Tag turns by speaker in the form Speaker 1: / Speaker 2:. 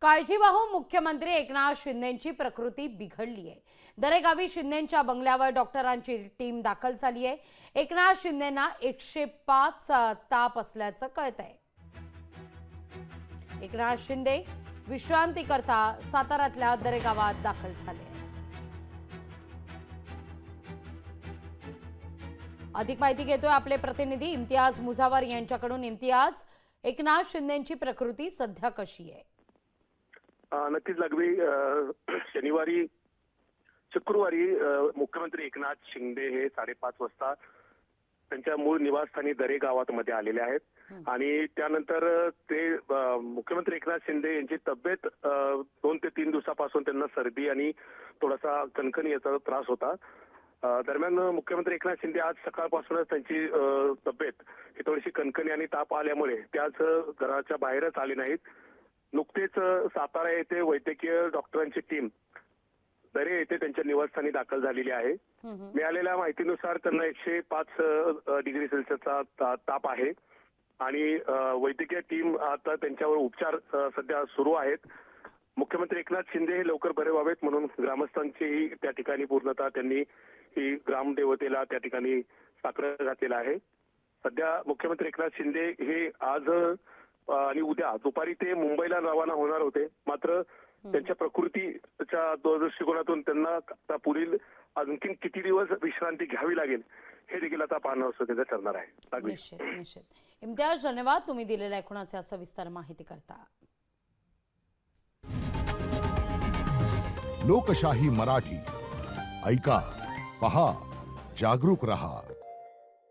Speaker 1: काळजीवाहू मुख्यमंत्री एकनाथ शिंदेंची प्रकृती बिघडली आहे। दरेगावी शिंदेंच्या बंगल्यावर डॉक्टरांची टीम दाखल झाली आहे। एकनाथ शिंदेंना 105 ताप असल्याचं कळतंय। एकनाथ शिंदे विश्रांती करता साताऱ्यातल्या दरेगावात दाखल झाले। अधिक माहिती घेतोय आपले प्रतिनिधी इम्तियाज मुजावर यांच्याकडून। इम्तियाज, एकनाथ शिंदेंची प्रकृती सध्या कशी आहे?
Speaker 2: नक्कीच लागवी शनिवारी शुक्रवारी मुख्यमंत्री एकनाथ शिंदे हे 5:30 वाजता त्यांच्या मूळ निवासस्थानी दरे गावामध्ये आलेले आहेत आणि त्यानंतर ते मुख्यमंत्री एकनाथ शिंदे यांची तब्येत 2 ते 3 दिवसापासून त्यांना सर्दी आणि थोडासा कणकणी याचा त्रास होता। दरम्यान मुख्यमंत्री एकनाथ शिंदे आज सकाळपासूनच त्यांची तब्येत ही थोडीशी कणकणी आणि ताप आल्यामुळे ते आज घराच्या बाहेरच आले नाहीत। नुकतेच सातारा येथे वैद्यकीय डॉक्टरांची टीम दरे येथे त्यांच्या निवासस्थानी दाखल झालेली आहे। मिळालेल्या माहितीनुसार त्यांना 105 डिग्री सेल्सिअसचा ताप आहे आणि वैद्यकीय टीम आता त्यांच्यावर उपचार सध्या सुरू आहेत। मुख्यमंत्री एकनाथ शिंदे हे लवकर बरे व्हावेत म्हणून ग्रामस्थांचीही त्या ठिकाणी पूर्णतः त्यांनी ही ग्रामदेवतेला त्या ठिकाणी साकडं घातलेलं आहे। सध्या मुख्यमंत्री एकनाथ शिंदे हे आज आणि उद्या दुपारी ते मुंबईला रवाना होणार होते, मात्र त्यांच्या प्रकृतीच्या दृष्टिकोनातून त्यांना पुढील आणखी किती दिवस विश्रांती घ्यावी लागेल हे देखील आता पाहणं सध्या ठरणार आहे।
Speaker 1: निश्चित निश्चित। इम्तियाज, धन्यवाद तुम्ही दिलेल्या एकूणाच्या सविस्तर माहिती करता।
Speaker 3: लोकशाही मराठी ऐका, पहा, जागरूक रहा।